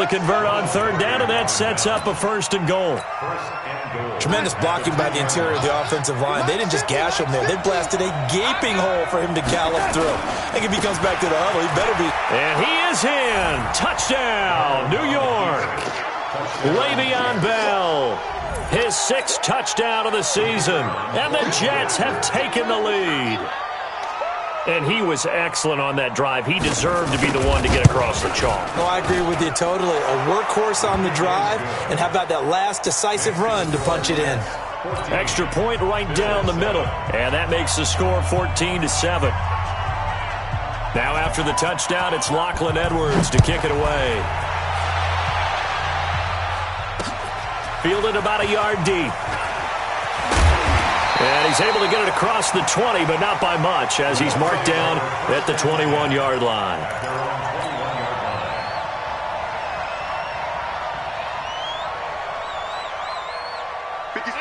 to convert on third down, and that sets up a 1st and goal. Tremendous blocking by the interior of the offensive line. They didn't just gash him there. They blasted a gaping hole for him to gallop through. I think if he comes back to the huddle, he better be. And he is in. Touchdown, New York. Le'Veon Bell, his 6th touchdown of the season. And the Jets have taken the lead. And he was excellent on that drive. He deserved to be the one to get across the chalk. Oh, I agree with you totally. A workhorse on the drive, and how about that last decisive run to punch it in? Extra point right down the middle, and that makes the score 14-7. Now after the touchdown, it's Lachlan Edwards to kick it away. Fielded about a yard deep. And he's able to get it across the 20, but not by much, as he's marked down at the 21-yard line.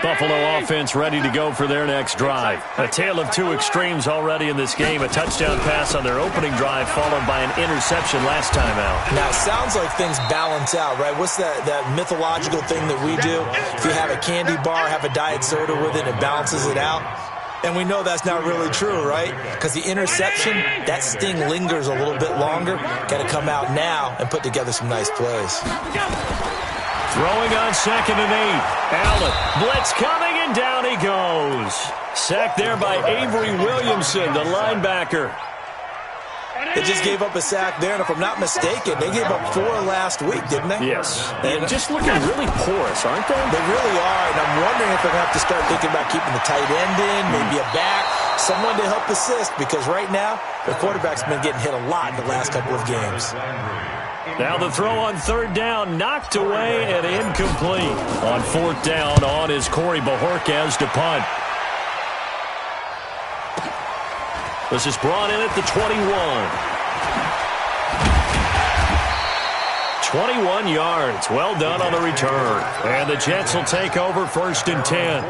Buffalo offense ready to go for their next drive. A tale of two extremes already in this game. A touchdown pass on their opening drive, followed by an interception last time out. Now, it sounds like things balance out, right? What's that mythological thing that we do? If you have a candy bar, have a diet soda with it, it balances it out. And we know that's not really true, right? Because the interception, that sting lingers a little bit longer. Got to come out now and put together some nice plays. Throwing on 2nd and 8. Allen, blitz coming, and down he goes. Sacked there by Avery Williamson, the linebacker. They just gave up a sack there, and if I'm not mistaken, they gave up 4 last week, didn't they? Yes. And just looking really porous, aren't they? They really are, and I'm wondering if they're going to have to start thinking about keeping the tight end in, maybe a back, someone to help assist, because right now, the quarterback's been getting hit a lot in the last couple of games. Now the throw on 3rd down, knocked away and incomplete. On 4th down, on is Corey Bojorquez to punt. This is brought in at the 21. 21 yards. Well done on the return. And the Jets will take over 1st and 10.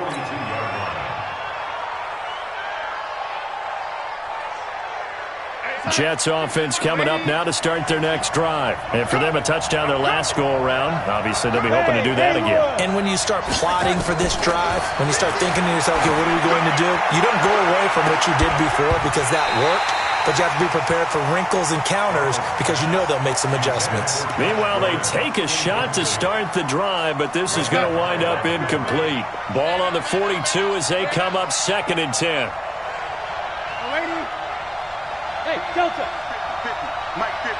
Jets offense coming up now to start their next drive. And for them, a touchdown their last go-around. Obviously, they'll be hoping to do that again. And when you start plotting for this drive, when you start thinking to yourself, okay, what are we going to do? You don't go away from what you did before because that worked. But you have to be prepared for wrinkles and counters because you know they'll make some adjustments. Meanwhile, they take a shot to start the drive, but this is going to wind up incomplete. Ball on the 42 as they come up 2nd and 10. Hey, Delta. 50. Mike 50.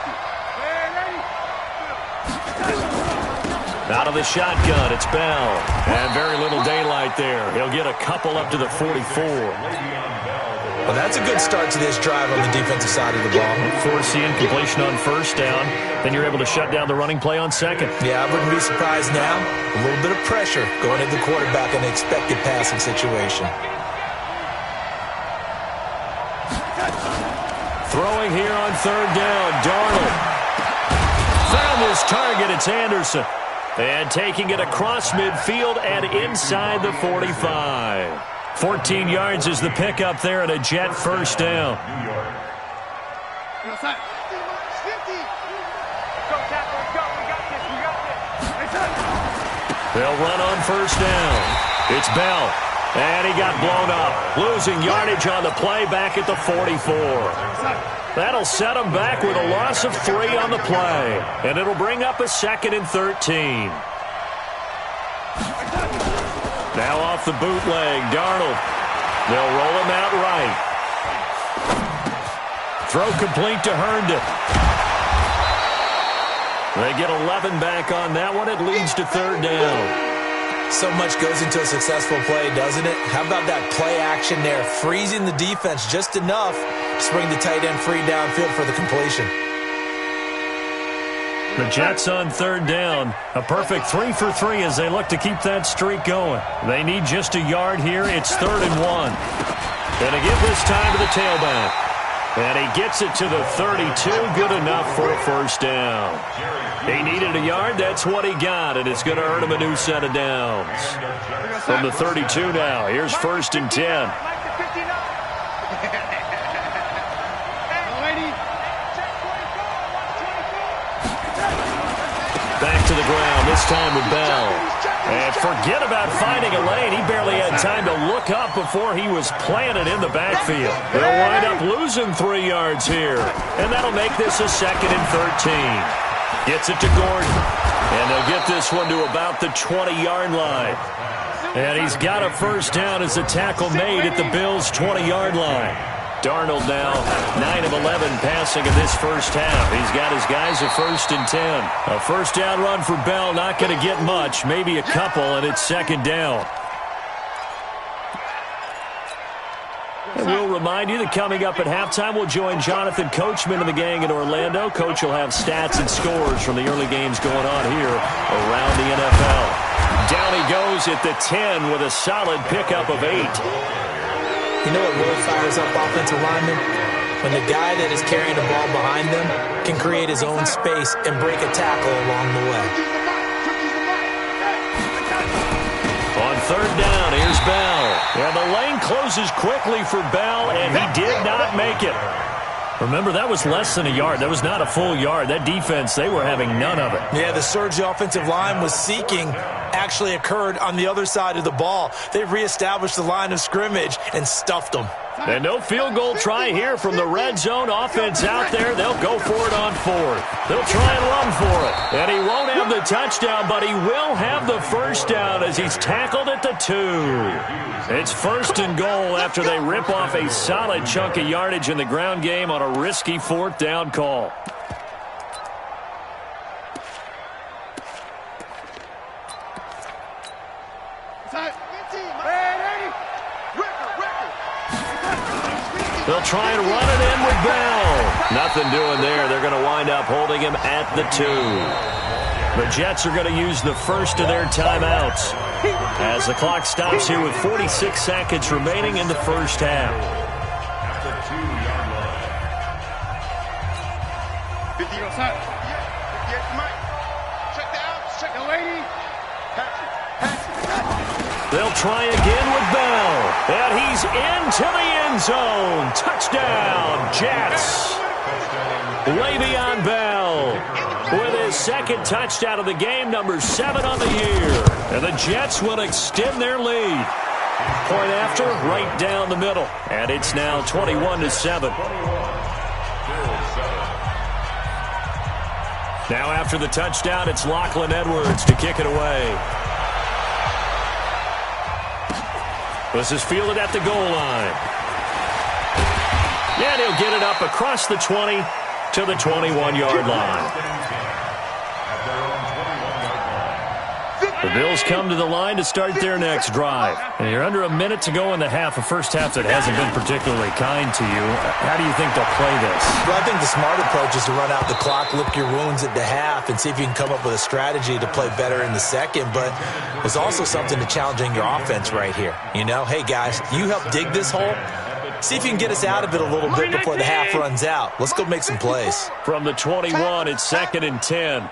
Out of the shotgun, it's Bell. And very little daylight there. He'll get a couple up to the 44. Well, that's a good start to this drive on the defensive side of the ball. Forcing completion on 1st down. Then you're able to shut down the running play on 2nd. Yeah, I wouldn't be surprised now. A little bit of pressure going at the quarterback in an expected passing situation. Throwing here on 3rd down, Darnold. Found his target, it's Anderson. And taking it across midfield and inside the 45. 14 yards is the pickup there and a Jet 1st down. They'll run on 1st down. It's Bell. And he got blown up. Losing yardage on the play back at the 44. That'll set him back with a loss of 3 on the play. And it'll bring up a 2nd and 13. Now off the bootleg, Darnold. They'll roll him out right. Throw complete to Herndon. They get 11 back on that one. It leads to 3rd down. So much goes into a successful play, doesn't it? How about that play action there? Freezing the defense just enough to spring the tight end free downfield for the completion. The Jets on 3rd down. A perfect 3 for 3 as they look to keep that streak going. They need just a yard here. It's 3rd and 1. And to give this time to the tailback. And he gets it to the 32. Good enough for a 1st down. He needed a yard. That's what he got. And it's going to earn him a new set of downs. From the 32 now. Here's 1st and 10. Back to the ground, this time with Bell. And forget about finding a lane. He barely had time to look up before he was planted in the backfield. They'll wind up losing 3 yards here. And that'll make this a 2nd and 13. Gets it to Gordon. And they'll get this one to about the 20-yard line. And he's got a first down as the tackle made at the Bills' 20-yard line. Darnold now 9 of 11 passing in this first half. He's got his guys a 1st and 10. A first down run for Bell, not going to get much, maybe a couple, and it's 2nd down. And we'll remind you that coming up at halftime, we'll join Jonathan Coachman and the gang in Orlando. Coach will have stats and scores from the early games going on here around the NFL. Down he goes at the 10 with a solid pickup of 8. You know what really fires up offensive linemen? When the guy that is carrying the ball behind them can create his own space and break a tackle along the way. On 3rd down, here's Bell. And the lane closes quickly for Bell, and he did not make it. Remember, that was less than a yard. That was not a full yard. That defense, they were having none of it. Yeah, the surge the offensive line was seeking actually occurred on the other side of the ball. They reestablished the line of scrimmage and stuffed them. And no field goal try here from the red zone offense out there. They'll go for it on 4th. They'll try and run for it. And he won't have the touchdown, but he will have the first down as he's tackled at the 2. It's 1st and goal after they rip off a solid chunk of yardage in the ground game on a risky 4th down call. They'll try and run it in with Bell. Nothing doing there. They're going to wind up holding him at the 2. The Jets are going to use the first of their timeouts as the clock stops here with 46 seconds remaining in the first half. They'll try again with Bell. And he's into the end zone. Touchdown, Jets. Le'Veon Bell with his 2nd touchdown of the game, number 7 on the year. And the Jets will extend their lead. Point after, right down the middle. And it's now 21-7. Now after the touchdown, it's Lachlan Edwards to kick it away. This is fielded at the goal line. And he'll get it up across the 20 to the 21-yard line. The Bills come to the line to start their next drive. And you're under a minute to go in the half, a first half that hasn't been particularly kind to you. How do you think they'll play this? Well, I think the smart approach is to run out the clock, lick your wounds at the half, and see if you can come up with a strategy to play better in the second. But there's also something to challenging your offense right here. You know, hey, guys, you help dig this hole. See if you can get us out of it a little bit before the half runs out. Let's go make some plays. From the 21, it's 2nd and 10.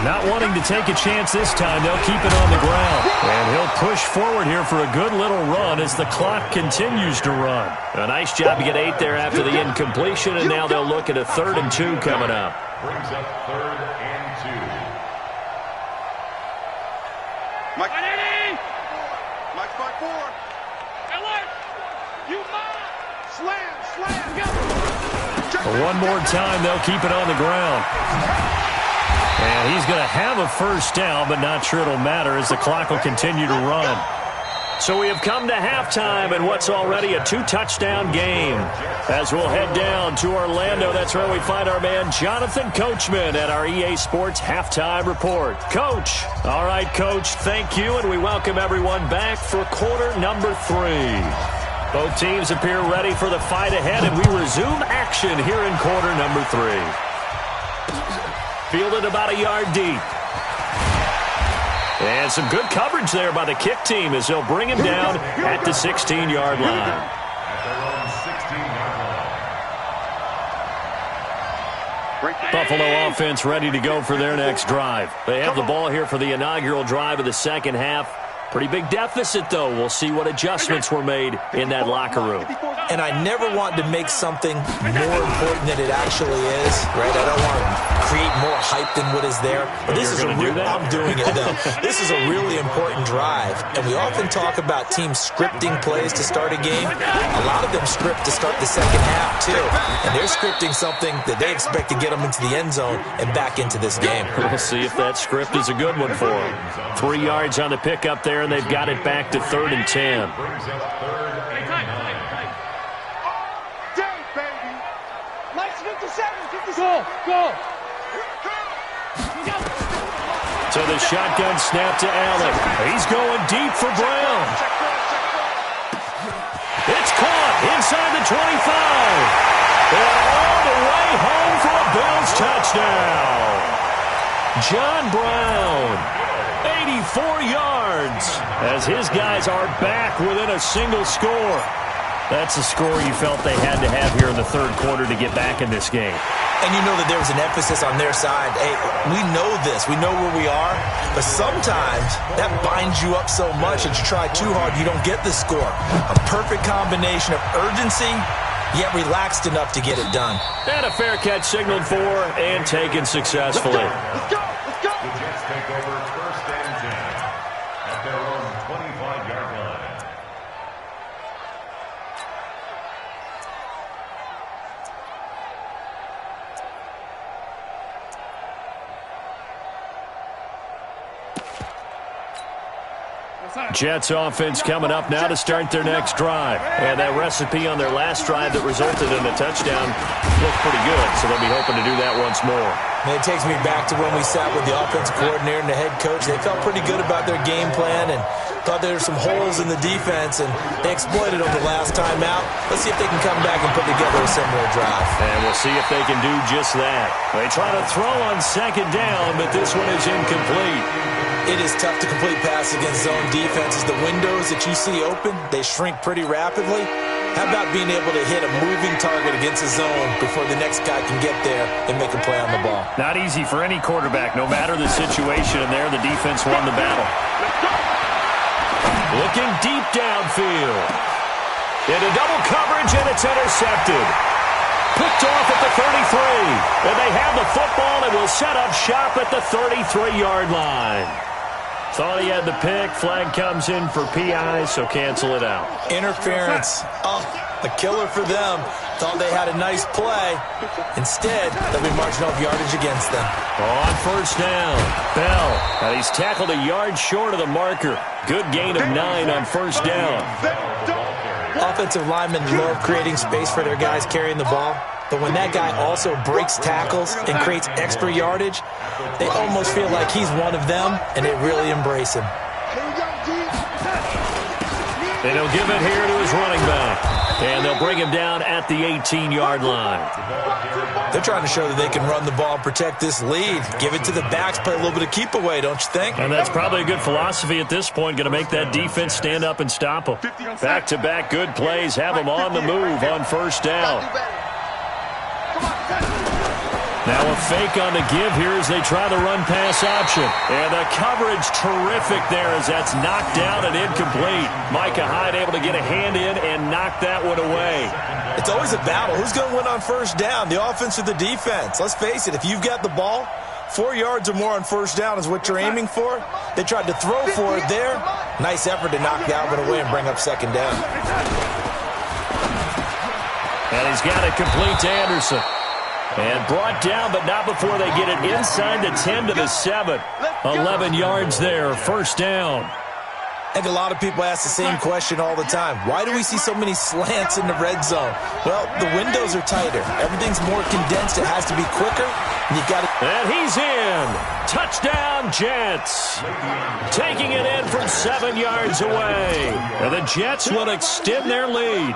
Not wanting to take a chance this time, they'll keep it on the ground. And he'll push forward here for a good little run as the clock continues to run. A nice job to get 8 there after the incompletion, and now they'll look at a 3rd and 2 coming up. Brings up 3rd and 2. Mike. Mike's by 4. You slam, go. One more time, they'll keep it on the ground. And he's going to have a first down, but not sure it'll matter as the clock will continue to run. So we have come to halftime in what's already a 2-touchdown game. As we'll head down to Orlando, that's where we find our man Jonathan Coachman at our EA Sports Halftime Report. Coach. All right, Coach, thank you, and we welcome everyone back for quarter number 3. Both teams appear ready for the fight ahead, and we resume action here in quarter number 3. Fielded about a yard deep. And some good coverage there by the kick team as they'll bring him down at the 16-yard line. Buffalo offense ready to go for their next drive. They have the ball here for the inaugural drive of the second half. Pretty big deficit, though. We'll see what adjustments were made in that locker room. And I never want to make something more important than it actually is, right? I don't want to create more hype than what is there. But this is I'm doing it, though. This is a really important drive. And we often talk about teams scripting plays to start a game. A lot of them script to start the second half, too. And they're scripting something that they expect to get them into the end zone and back into this game. We'll see if that script is a good one for them. 3 yards on the pickup there, and they've got it back to 3rd and 10. Go! So the shotgun snap to Allen. He's going deep for Brown. It's caught inside the 25. And all the way home for a Bills touchdown. John Brown, 84 yards, as his guys are back within a single score. That's a score you felt they had to have here in the third quarter to get back in this game. And you know that there was an emphasis on their side. Hey, we know this. We know where we are. But sometimes that binds you up so much that you try too hard, you don't get the score. A perfect combination of urgency, yet relaxed enough to get it done. And a fair catch signaled for and taken successfully. Let's go! The Jets take over 1st and 10 at their own 25-yard line. Jets offense coming up now to start their next drive. And that recipe on their last drive that resulted in a touchdown looked pretty good, so they'll be hoping to do that once more. And it takes me back to when we sat with the offensive coordinator and the head coach. They felt pretty good about their game plan and thought there were some holes in the defense, and they exploited them the last time out. Let's see if they can come back and put together a similar drive. And we'll see if they can do just that. They try to throw on 2nd down, but this one is incomplete. It is tough to complete pass against zone defenses. The windows that you see open, they shrink pretty rapidly. How about being able to hit a moving target against a zone before the next guy can get there and make a play on the ball? Not easy for any quarterback. No matter the situation in there, the defense won the battle. Looking deep downfield. Into double coverage, and it's intercepted. Picked off at the 33. And they have the football and will set up shop at the 33-yard line. Thought he had the pick. Flag comes in for PI, so cancel it out. Interference. Oh, a killer for them. Thought they had a nice play. Instead, they'll be marching off yardage against them. On 1st down, Bell. And he's tackled a yard short of the marker. Good gain of 9 on 1st down. Offensive linemen love creating space for their guys carrying the ball. But when that guy also breaks tackles and creates extra yardage, they almost feel like he's one of them, and they really embrace him. And he'll give it here to his running back. And they'll bring him down at the 18-yard line. They're trying to show that they can run the ball and protect this lead. Give it to the backs, play a little bit of keep away, don't you think? And that's probably a good philosophy at this point, going to make that defense stand up and stop them. Back-to-back good plays, have them on the move on 1st down. Now a fake on the give here as they try the run-pass option. And the coverage terrific there as that's knocked down and incomplete. Micah Hyde able to get a hand in and knock that one away. It's always a battle. Who's going to win on 1st down, the offense or the defense? Let's face it, if you've got the ball, 4 yards or more on 1st down is what you're aiming for. They tried to throw for it there. Nice effort to knock that one away and bring up 2nd down. And he's got it complete to Anderson. And brought down, but not before they get it inside the 10 to the 7. 11 yards there, 1st down. I think a lot of people ask the same question all the time. Why do we see so many slants in the red zone? Well, the windows are tighter. Everything's more condensed. It has to be quicker. And you've got to... And he's in. Touchdown, Jets. Taking it in from 7 yards away. And the Jets will extend their lead.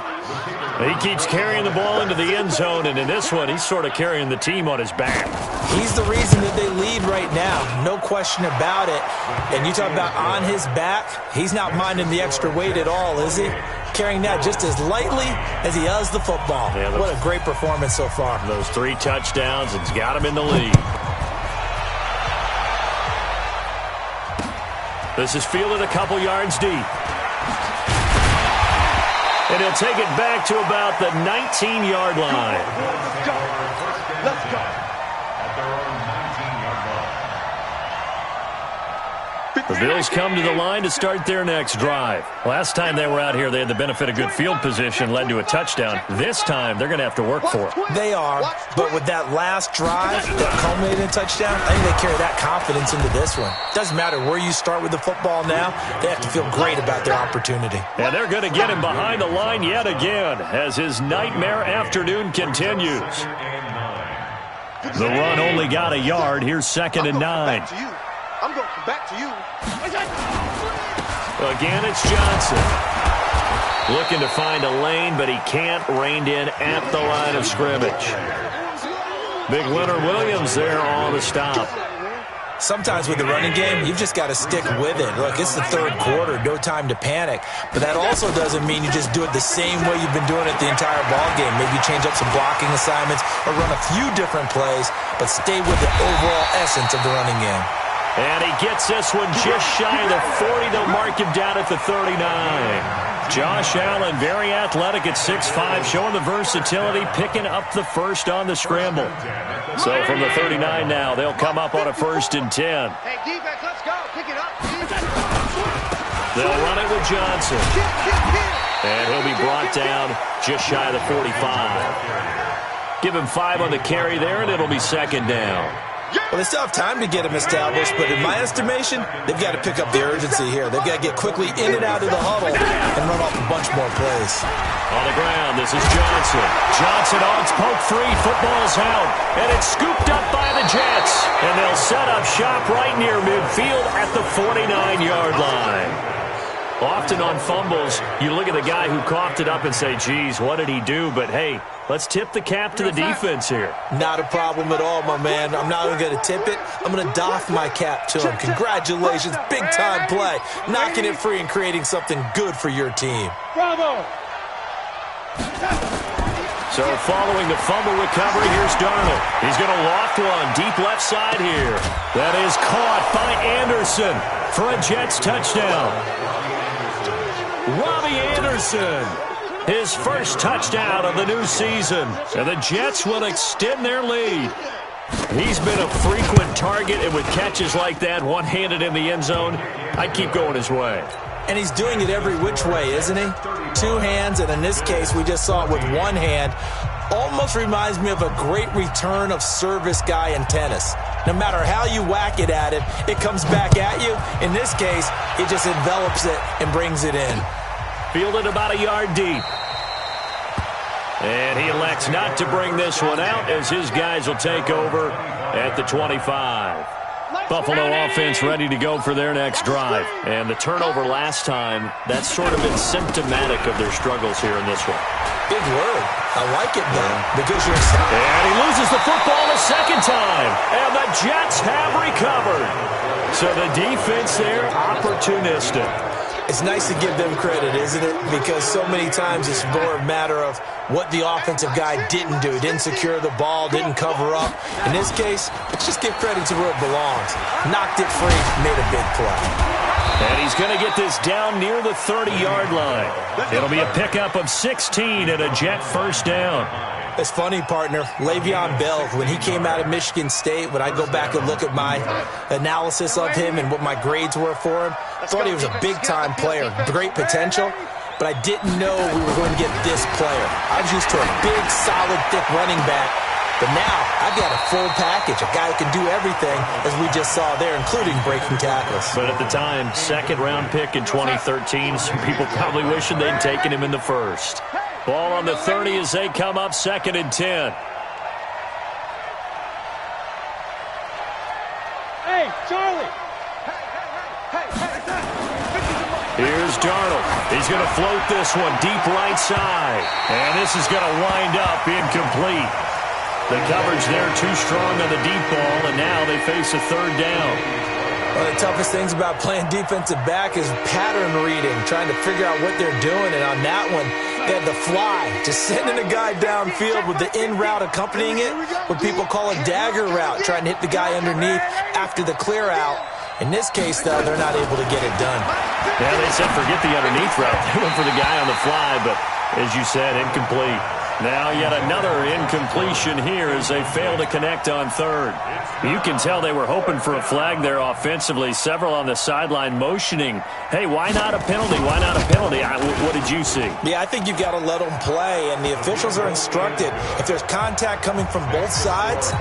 He keeps carrying the ball into the end zone, and in this one, he's sort of carrying the team on his back. He's the reason that they lead right now. No question about it. And you talk about on his back, he's not minding the extra weight at all, is he? Carrying that just as lightly as he does the football. Yeah, what a great performance so far. Those 3 touchdowns, it's got him in the lead. This is fielded a couple yards deep. And And he'll take it back to about the 19-yard line. Let's go. At their own 19-yard line. The Bills come to the line to start their next drive. Last time they were out here, they had the benefit of good field position, led to a touchdown. This time, they're going to have to work for it. They are, but with that last drive that culminated in a touchdown, I think they carry that confidence into this one. Doesn't matter where you start with the football now, they have to feel great about their opportunity. And they're going to get him behind the line yet again as his nightmare afternoon continues. The run only got a yard. Here's 2nd and 9. I'm going to come back to you. Again, it's Johnson. Looking to find a lane, but he can't. Reined in at the line of scrimmage. Big Leonard Williams there on the stop. Sometimes with the running game, you've just got to stick with it. Look, it's the third quarter, no time to panic. But that also doesn't mean you just do it the same way you've been doing it the entire ball game. Maybe you change up some blocking assignments or run a few different plays, but stay with the overall essence of the running game. And he gets this one just shy of the 40. They'll mark him down at the 39. Josh Allen, very athletic at 6'5", showing the versatility, picking up the first on the scramble. So from the 39 now, they'll come up on a 1st and 10. Hey, defense, let's go. Pick it up. They'll run it with Johnson. And he'll be brought down just shy of the 45. Give him 5 on the carry there, and it'll be 2nd down. Well, they still have time to get him established, but in my estimation, they've got to pick up the urgency here. They've got to get quickly in and out of the huddle and run off a bunch more plays. On the ground, this is Johnson. Johnson on its poke free. Football's out, and it's scooped up by the Jets. And they'll set up shop right near midfield at the 49-yard line. Often on fumbles, you look at the guy who coughed it up and say, geez, what did he do? But, hey, let's tip the cap to the defense here. Not a problem at all, my man. I'm not even going to tip it. I'm going to doff my cap to him. Congratulations. Big-time play. Knocking it free and creating something good for your team. Bravo. So following the fumble recovery, here's Darnold. He's going to loft one deep left side here. That is caught by Anderson for a Jets touchdown. Robbie Anderson, his first touchdown of the new season. And the Jets will extend their lead. He's been a frequent target, and with catches like that, one-handed in the end zone, I'd keep going his way. And he's doing it every which way, isn't he? 2 hands, and in this case, we just saw it with 1 hand. Almost reminds me of a great return of service guy in tennis. No matter how you whack it at it, it comes back at you. In this case, it just envelops it and brings it in. Fielded about a yard deep. And he elects not to bring this one out as his guys will take over at the 25. Buffalo offense ready to go for their next drive. And the turnover last time, that's sort of been symptomatic of their struggles here in this one. Big word. I like it, though, because you're... And he loses the football a second time. And the Jets have recovered. So the defense there, opportunistic. It's nice to give them credit, isn't it? Because so many times it's more a matter of what the offensive guy didn't do. Didn't secure the ball, didn't cover up. In this case, let's just give credit to where it belongs. Knocked it free, made a big play. And he's going to get this down near the 30-yard line. It'll be a pickup of 16 and a Jet first down. It's funny, partner. Le'Veon Bell, when he came out of Michigan State, when I go back and look at my analysis of him and what my grades were for him, I thought he was a big-time player, great potential, but I didn't know we were going to get this player. I was used to a big, solid, thick running back, but now I've got a full package, a guy who can do everything, as we just saw there, including breaking tackles. But at the time, second-round pick in 2013, some people probably wishing they'd taken him in the first. Ball on the 30 as they come up 2nd and 10. Hey, Charlie. Here's Darnold. He's going to float this one deep right side. And this is going to wind up incomplete. The coverage there too strong on the deep ball, and now they face a 3rd down. One of the toughest things about playing defensive back is pattern reading, trying to figure out what they're doing. And on that one, they had the fly, just sending a guy downfield with the in route accompanying it, what people call a dagger route, trying to hit the guy underneath after the clear out. In this case, though, they're not able to get it done. Yeah, they said forget the underneath route. They went for the guy on the fly, but As you said, incomplete. Now yet another incompletion here as they fail to connect on third. You can tell they were hoping for a flag there offensively. Several on the sideline motioning, hey, why not a penalty? Why not a penalty? What did you see? Yeah, I think you've got to let them play, and the officials are instructed. If there's contact coming from both sides,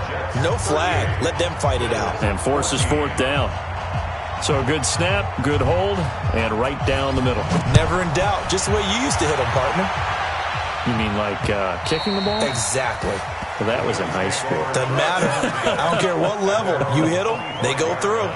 no flag. Let them fight it out. And forces fourth down. So a good snap, good hold, and right down the middle. Never in doubt. Just the way you used to hit them, partner. You mean like kicking the ball? Exactly. Well, that was in high school. Doesn't matter. I don't care what level. You hit them, they go through.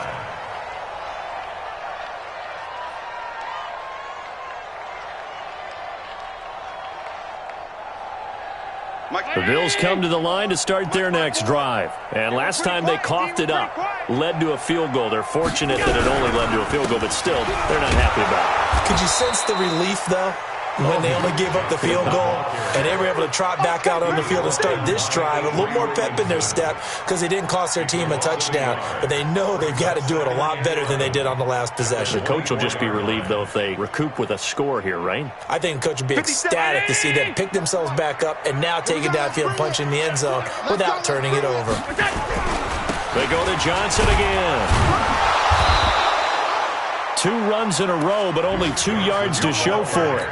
The Bills come to the line to start their next drive. And last time they coughed it up, led to a field goal. They're fortunate that it only led to a field goal, but still, they're not happy about it. Could you sense the relief, though? When they only gave up the field goal and they were able to trot back out on the field and start this drive, a little more pep in their step because they didn't cost their team a touchdown. But they know they've got to do it a lot better than they did on the last possession. The coach will just be relieved, though, if they recoup with a score here, right? I think the coach would be ecstatic to see them pick themselves back up and now take it downfield and punch in the end zone without turning it over. They go to Johnson again. 2 runs in a row, but only 2 yards to show for it.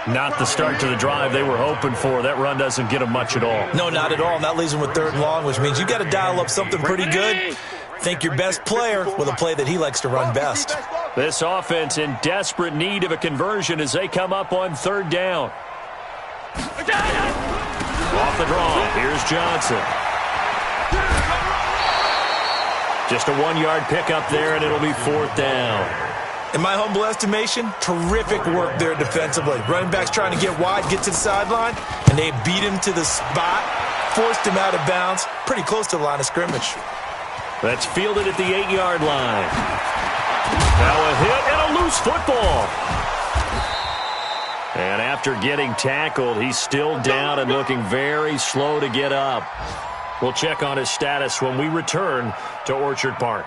Not the start to the drive they were hoping for. That run doesn't get them much at all. No, not at all. And that leaves them with 3rd and long, which means you've got to dial up something pretty good. Think your best player with a play that he likes to run best. This offense in desperate need of a conversion as they come up on 3rd down. Off the draw. Here's Johnson. Just a 1-yard pickup there, and it'll be 4th down. In my humble estimation, terrific work there defensively. Running backs trying to get wide, get to the sideline, and they beat him to the spot, forced him out of bounds, pretty close to the line of scrimmage. That's fielded at the 8-yard line. Now a hit and a loose football. And after getting tackled, he's still down and looking very slow to get up. We'll check on his status when we return to Orchard Park.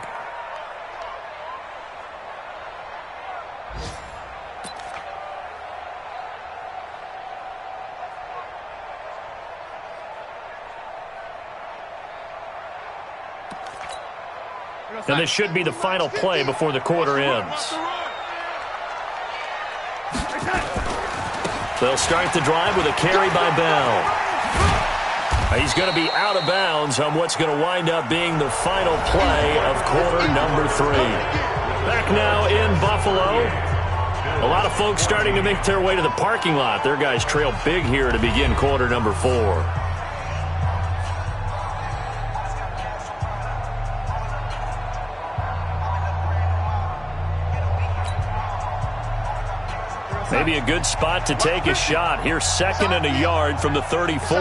And this should be the final play before the quarter ends. They'll start the drive with a carry by Bell. He's going to be out of bounds on what's going to wind up being the final play of quarter number 3. Back now in Buffalo. A lot of folks starting to make their way to the parking lot. Their guys trail big here to begin quarter number 4. Maybe a good spot to take a shot. Here's 2nd and a yard from the 34.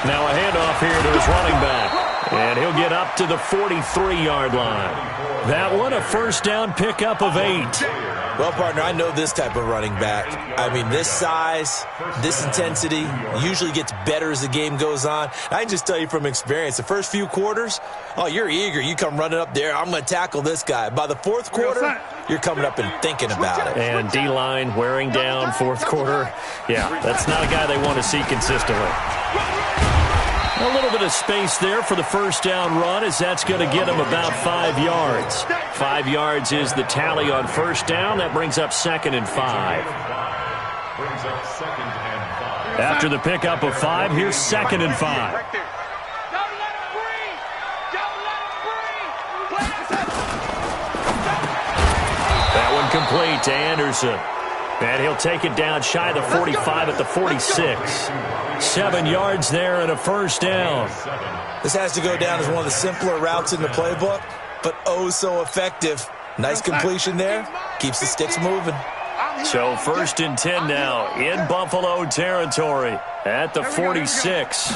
Now a handoff here to his running back. And he'll get up to the 43-yard line. That one, a 1st down pickup of 8. Well, partner, I know this type of running back. I mean, this size, this intensity usually gets better as the game goes on. I can just tell you from experience, the first few quarters, oh, you're eager. You come running up there, I'm going to tackle this guy. By the 4th quarter, you're coming up and thinking about it. And D-line wearing down 4th quarter. Yeah, that's not a guy they want to see consistently. A little bit of space there for the 1st down run as that's going to get him about 5 yards. 5 yards is the tally on 1st down. That brings up 2nd and 5. After the pickup of 5, here's 2nd and 5. That one complete to Anderson. And he'll take it down shy of the 45 at the 46. 7 yards there and a 1st down. This has to go down as one of the simpler routes in the playbook, but oh so effective. Nice completion there. Keeps the sticks moving. So 1st and 10 now in Buffalo territory at the 46.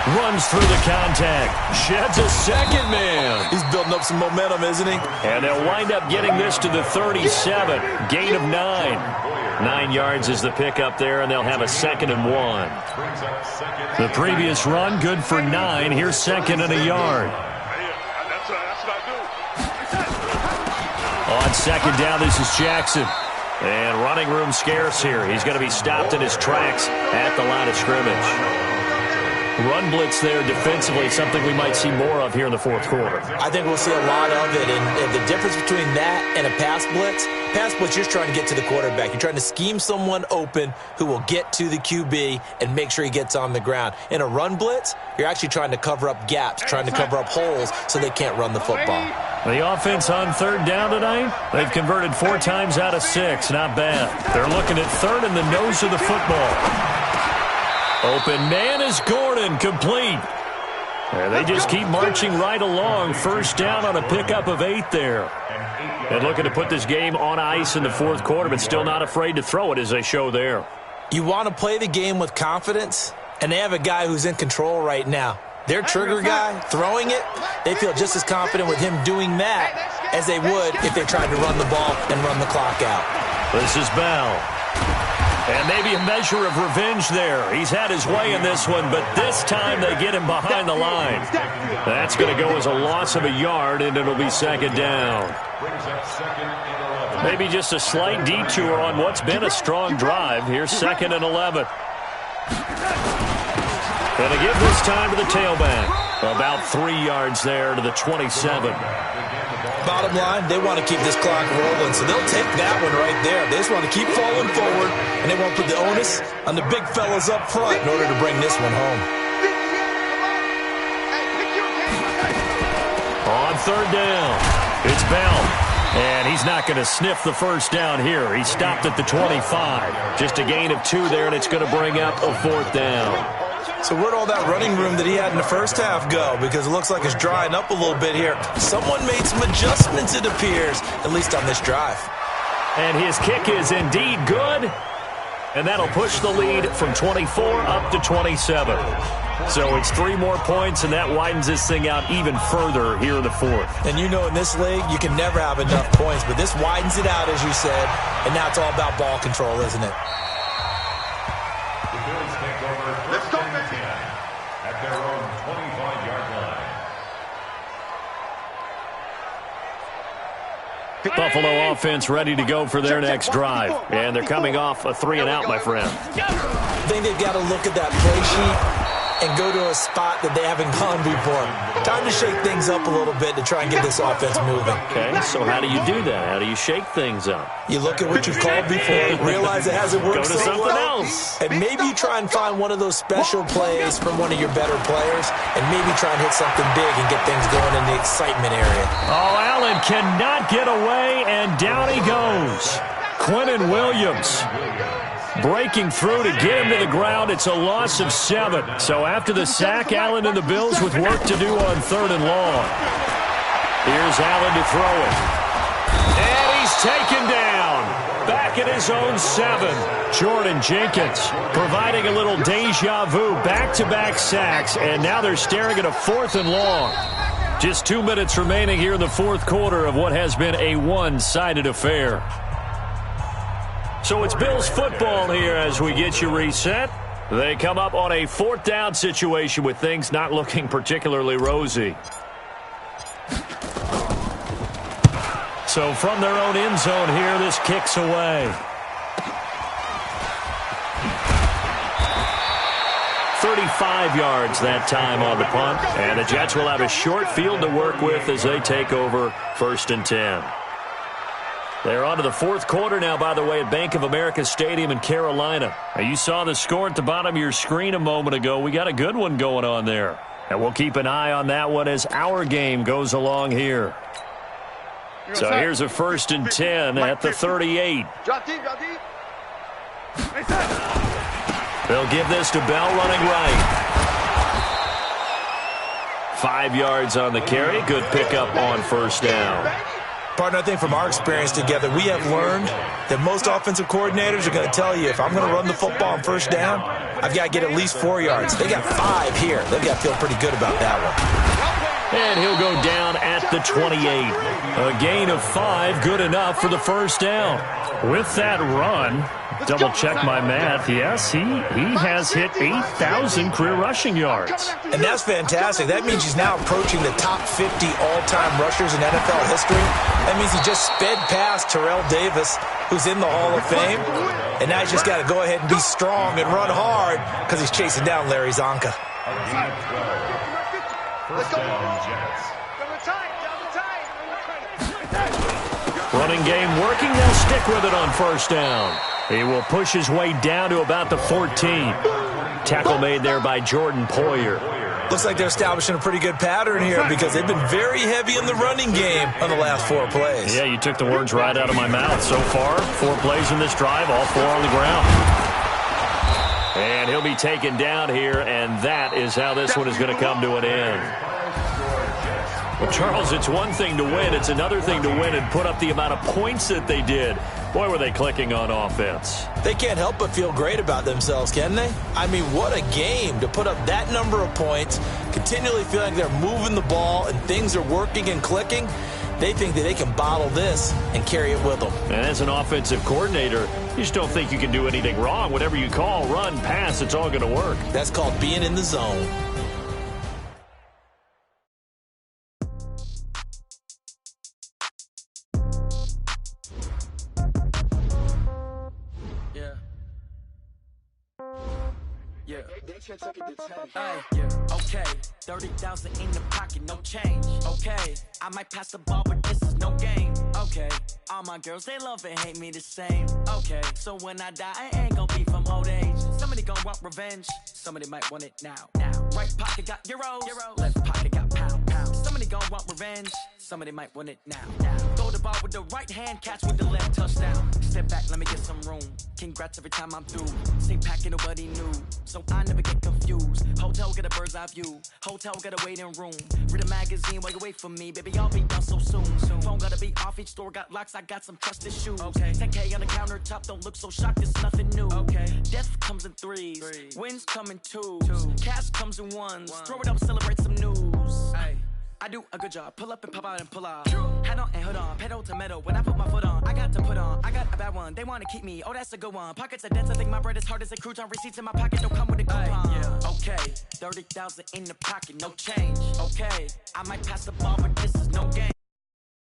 Runs through the contact. Sheds a 2nd man. He's building up some momentum, isn't he? And they'll wind up getting this to the 37. Gain of 9. 9 yards is the pickup there, and they'll have a 2nd and 1. The previous run, good for 9. Here's 2nd and a yard. On second down, this is Jackson. And running room scarce here. He's going to be stopped in his tracks at the line of scrimmage. Run blitz there defensively, something we might see more of here in the fourth quarter. I think we'll see a lot of it, and the difference between that and a pass blitz, you're just trying to get to the quarterback. You're trying to scheme someone open who will get to the QB and make sure he gets on the ground. In a run blitz, you're actually trying to cover up gaps, trying to cover up holes so they can't run the football. The offense on third down tonight, they've converted 4 times out of 6. Not bad. They're looking at third in the nose of the football. Open man is Gordon, complete. And they just keep marching right along. First down on a pickup of 8 there. And looking to put this game on ice in the fourth quarter, but still not afraid to throw it as they show there. You want to play the game with confidence, and they have a guy who's in control right now. Their trigger guy, throwing it, they feel just as confident with him doing that as they would if they tried to run the ball and run the clock out. This is Bell. And maybe a measure of revenge there. He's had his way in this one, but this time they get him behind the line. That's going to go as a loss of a yard, and it'll be second down. Maybe just a slight detour on what's been a strong drive. Here's 2nd and 11. Going to give this time to the tailback. About 3 yards there to the 27. Bottom line, they want to keep this clock rolling, so they'll take that one right there. They just want to keep falling forward, and they won't put the onus on the big fellas up front in order to bring this one home. On third down, it's Bell. And he's not going to sniff the first down here. He stopped at the 25. Just a gain of 2 there, and it's going to bring up a 4th down. So where'd all that running room that he had in the first half go? Because it looks like it's drying up a little bit here. Someone made some adjustments, it appears, at least on this drive. And his kick is indeed good. And that'll push the lead from 24 up to 27. So it's 3 more points, and that widens this thing out even further here in the fourth. And you know in this league, you can never have enough points. But this widens it out, as you said. And now it's all about ball control, isn't it? Let's go, at their own 25-yard line. Buffalo offense ready to go for their next drive. And they're coming off a 3-and-out, my friend. I think they've got to look at that play sheet and go to a spot that they haven't gone before. Time to shake things up a little bit to try and get this offense moving. Okay, so how do you do that? How do you shake things up? You look at what you've called before, realize it hasn't worked Go to so something well, else. and maybe you try and find one of those special plays from one of your better players, and maybe try and hit something big and get things going in the excitement area. Oh, Allen cannot get away, and down he goes. Quentin Williams breaking through to get him to the ground. It's a loss of 7. So after the sack, Allen and the Bills with work to do on 3rd and long. Here's Allen to throw it. And he's taken down. Back at his own 7. Jordan Jenkins providing a little deja vu. Back-to-back sacks, and now they're staring at a 4th and long. Just 2 minutes remaining here in the fourth quarter of what has been a one-sided affair. So it's Bills football here as we get you reset. They come up on a 4th down situation with things not looking particularly rosy. So from their own end zone here, this kicks away. 35 yards that time on the punt. And the Jets will have a short field to work with as they take over 1st and 10. They're on to the fourth quarter now, by the way, at Bank of America Stadium in Carolina. Now, you saw the score at the bottom of your screen a moment ago. We got a good one going on there. And we'll keep an eye on that one as our game goes along here. So here's a 1st and 10 at the 38. They'll give this to Bell running right. 5 yards on the carry. Good pickup on 1st down. Partner, I think from our experience together, we have learned that most offensive coordinators are going to tell you, if I'm going to run the football on 1st down, I've got to get at least 4 yards. They got 5 here. They've got to feel pretty good about that one. And he'll go down at the 28. A gain of 5, good enough for the first down. With that run, double check my math. Yes, he has hit 8,000 career rushing yards. And that's fantastic. That means he's now approaching the top 50 all-time rushers in NFL history. That means he just sped past Terrell Davis, who's in the Hall of Fame. And now he's just got to go ahead and be strong and run hard because he's chasing down Larry Zonka. First down, Jets. Running game working. They'll stick with it on first down. He will push his way down to about the 14. Tackle made there by Jordan Poyer. Looks like they're establishing a pretty good pattern here because they've been very heavy in the running game on the last 4 plays. Yeah, you took the words right out of my mouth. So far, 4 plays in this drive, all 4 on the ground. And he'll be taken down here, and that is how this one is going to come to an end. Well, Charles, it's one thing to win. It's another thing to win and put up the amount of points that they did. Boy, were they clicking on offense. They can't help but feel great about themselves, can they? I mean, what a game to put up that number of points, continually feeling like they're moving the ball and things are working and clicking. They think that they can bottle this and carry it with them. And as an offensive coordinator, you just don't think you can do anything wrong. Whatever you call, run, pass, it's all going to work. That's called being in the zone. Okay, 30,000 in the pocket, no change. Okay, I might pass the ball, but this is no game. Okay, all my girls, they love and hate me the same. Okay, so when I die, I ain't gonna be from old age. Somebody gonna want revenge, somebody might want it now. Right pocket got euros, left pocket got pounds. Somebody gonna want revenge, somebody might want it now. Throw the ball with the right hand, catch with the left, touchdown. Step back, let me get some room. Congrats every time I'm through. Same packet, nobody knew, so I never get confused. Hotel get a bird's eye view. Hotel get a waiting room. Read a magazine while you wait for me. Baby, I'll be done so soon. Phone gotta be off, each store got locks. I got some trusted shoes. 10K on the countertop, don't look so shocked, it's nothing new. Death comes in threes. Wins come in twos. Cash comes in ones. Throw it up, celebrate some news. I do a good job. Pull up and pop out and pull out. Head on and hood on. Pedal to metal. When I put my foot on, I got to put on. I got a bad one. They want to keep me. Oh, that's a good one. Pockets are dense. I think my bread is hard as a crouton. Receipts in my pocket don't come with a coupon. Okay, 30,000 in the pocket, no change. Okay, I might pass the ball, but this is no game.